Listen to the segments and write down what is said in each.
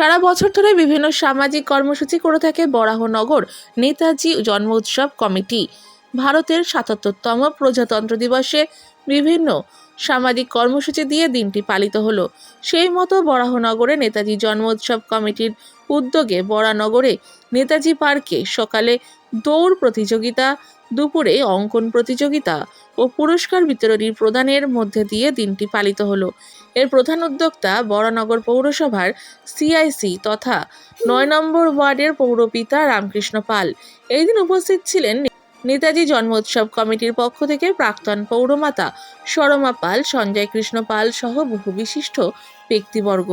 সারা বছর ধরে বিভিন্ন সামাজিক কর্মসূচি করে থাকে বরাহনগর নেতাজি জন্ম উৎসব কমিটি। ভারতের ৭৭তম প্রজাতন্ত্র দিবসে বিভিন্ন সামাজিক কর্মসূচি দিয়ে দিনটি পালিত হলো। সেই মতো বরাহনগরে নেতাজি জন্ম উৎসব কমিটির উদ্যোগে বরানগরে নেতাজি পার্কে সকালে দৌড় প্রতিযোগিতা, দুপুরে অঙ্কন প্রতিযোগিতা ও পুরস্কার বিতরণী প্রদানের মধ্যে দিয়ে দিনটি পালিত হলো। এর প্রধান উদ্যোক্তা বরানগর পৌরসভার সিআইসি তথা ৯ নম্বর ওয়ার্ডের পৌরপিতা রামকৃষ্ণ পাল। এই দিন উপস্থিত ছিলেন নেতাজি জন্ম উৎসব কমিটির পক্ষ থেকে প্রাক্তন পৌরমাতা সরমা পাল, সঞ্জয় কৃষ্ণ পাল সহ বহু বিশিষ্ট ব্যক্তিবর্গ।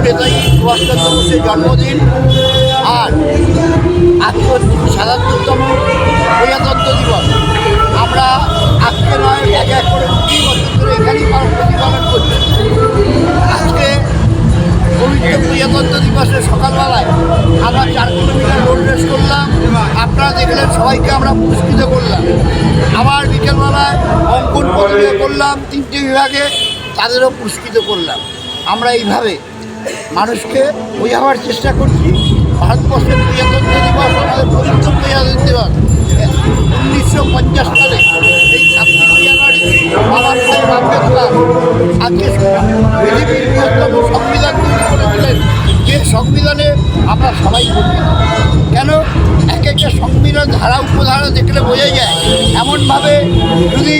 নেতাজি সুভাষচন্দ্র বোসের জন্মদিন আর আজকে ৭৭তম প্রজাতন্ত্র দিবস। আমরা আজকে নয় এক এক করে ২০ বছর ধরে এখানেই প্রতিপালন করছি। আজকে পবিত্র প্রজাতন্ত্র দিবসের সকালবেলায় আমরা ৪ কিলোমিটার রোড রেস করলাম। আপনারা দেখলেন, সবাইকে আমরা পুরস্কৃত করলাম। আবার বিকেলবেলায় অঙ্কন প্রতিযোগিতা করলাম ৩টে বিভাগে, তাদেরও পুরস্কৃত করলাম। আমরা এইভাবে মানুষকে বোঝাবার চেষ্টা করছি ভারতবর্ষের প্রজাতন্ত্র দিবস আমাদের পবিত্র প্রজাতন্ত্র দিবস ১৯৫০ সালে এই ২৬ জানুয়ারি বাবা সাহেব আম্বেদকর আজকে পৃথিবীর বৃহত্তম সংবিধান তৈরি করেছিলেন, যে সংবিধানে আমরা সবাই গর্বিত। কেন? এক একটা সংবিধান ধারা উপধারা দেখলে বোঝা যায়। এমনভাবে যদি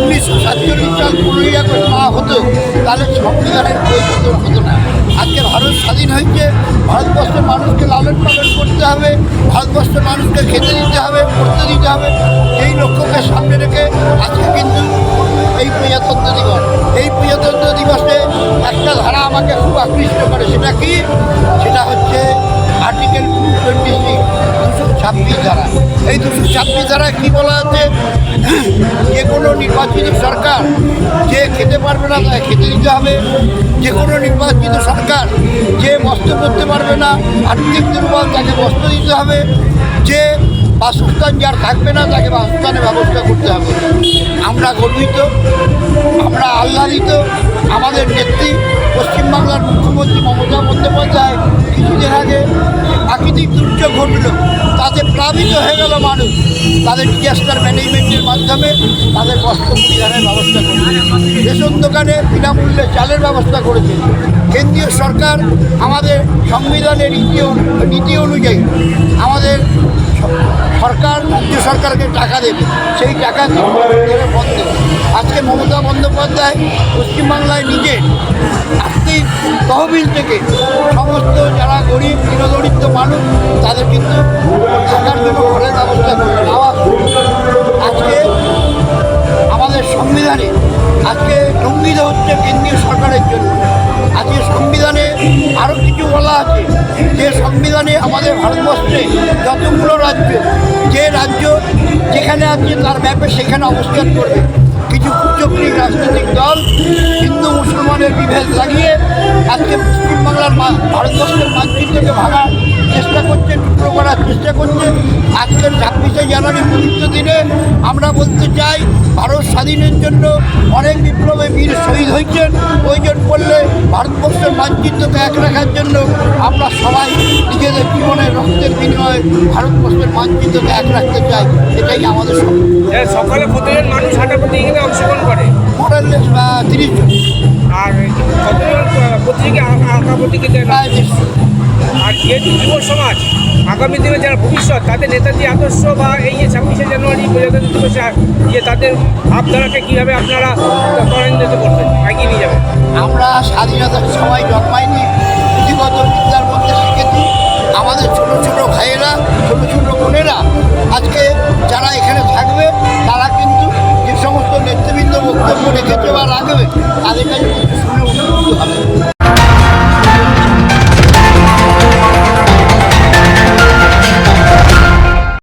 ১৯৪৭ সাল ১৫ই আগস্ট না হতো তাহলে সংবিধানের পরিবর্তন হতো না। আজকে ভারত স্বাধীন হয়েছে, ভারতবর্ষের মানুষকে লালন পালন করতে হবে, ভারতবর্ষের মানুষকে খেতে দিতে হবে, পড়তে দিতে হবে। এই লক্ষ্যকে সামনে রেখে আজকে কিন্তু এই প্রজাতন্ত্র দিবস। এই প্রজাতন্ত্র দিবসে একটা ধারা আমাকে খুব আকৃষ্ট করে। সেটা কি? সেটা হচ্ছে আর্টিকেল 226, 226 ধারা। এই 226 ধারায় কী বলা আছে? যে কোনো নির্বাচিত সরকার যে খেতে পারবে না তাকে খেতে দিতে হবে, যে কোনো নির্বাচিত সরকার যে বস্ত্র পরতে পারবে না, আর্থিক দুর্বল, তাকে বস্ত্র দিতে হবে, যে বাসস্থান যার থাকবে না তাকে বাসস্থানের ব্যবস্থা করতে হবে। আমরা গর্বিত, আমরা আহ্লাদিত। আমাদের নেত্রী পশ্চিমবাংলার মুখ্যমন্ত্রী মমতা বন্দ্যোপাধ্যায় কিছুদিন আগে প্রাকৃতিক দুর্যোগ ঘটল, তাতে প্লাবিত হয়ে গেল মানুষ, তাদের ডিজাস্টার ম্যানেজমেন্টের মাধ্যমে তাদের বস্ত্র পরিধানের ব্যবস্থা করেছে, রেশন দোকানে বিনামূল্যে চালের ব্যবস্থা করেছে। কেন্দ্রীয় সরকার আমাদের সংবিধানের নীতি অনুযায়ী আমাদের সরকার রাজ্য সরকারকে টাকা দেবে, সেই টাকা বন্ধ। আজকে মমতা বন্দ্যোপাধ্যায় পশ্চিমবাংলায় নিজের আর্থিক তহবিল থেকে সমস্ত যারা গরিব দীনদরিদ্র মানুষ তাদের কিন্তু থাকার জন্য ঘরের ব্যবস্থা করবেন। আজকে আমাদের সংবিধানে আজকে লঙ্ঘিত হচ্ছে কেন্দ্রীয় সরকারের জন্য। আজকে সংবিধানে আরও কিছু বলা আছে, যে সংবিধানে আমাদের ভারতবর্ষে যতগুলো রাজ্য, যে রাজ্য যেখানে আছে তার ম্যাপে সেখানে অবস্থান করবে। কিছু কুচক্রী রাজনৈতিক দল হিন্দু মুসলমানের বিভেদ লাগিয়ে আজকে পশ্চিমবাংলার ভারতবর্ষের মানচিত্রকে ভাঙার চেষ্টা করছে, টুকরো করার চেষ্টা করছে। আজকের ২৬শে জানুয়ারি পবিত্র দিনে আমরা বলতে চাই, ভারত স্বাধীনের জন্য অনেক বিপ্লবে বীর শহীদ হয়েছেন। প্রয়োজন পড়লে ভারতবর্ষের মানচিত্রকে এক রাখার জন্য আমরা সবাই নিজেদের জীবনের রক্তের বিনিময়ে ভারতবর্ষের মানচিত্রকে এক রাখতে চাই। এটাই আমাদের সকালে প্রতিজন মানুষ হাঁটা প্রতিযোগিতায় অংশগ্রহণ করে, মোরাললেস ৩০ জন। আর কতজন প্রতিযোগী আঁকা প্রতিযোগিতায়? প্রায় ১৫০। আর যেহেতু যুব সমাজ আগামী দিনে যারা ভবিষ্যৎ, তাদের নেতাজি আদর্শ বা এই যে ২৬শে জানুয়ারি প্রজাতন্ত্র দিবসে যে তাদের ভাবধারাকে কীভাবে আপনারা ত্বরান্বিত করবেন, এগিয়ে নিয়ে যাবেন? আমরা স্বাধীনতার সময় জন্মাইনি, পুঁথিগত বিদ্যার মধ্যে শিখেছি। আমাদের ছোটো ছোটো ভাইয়েরা, ছোটো ছোটো বোনেরা আজকে যারা এখানে থাকবে, তারা কিন্তু যে সমস্ত নেতৃবৃন্দ বক্তব্য রেখেছে বা রাখবে, তাদের কাছে শুনে উপকৃত হবে।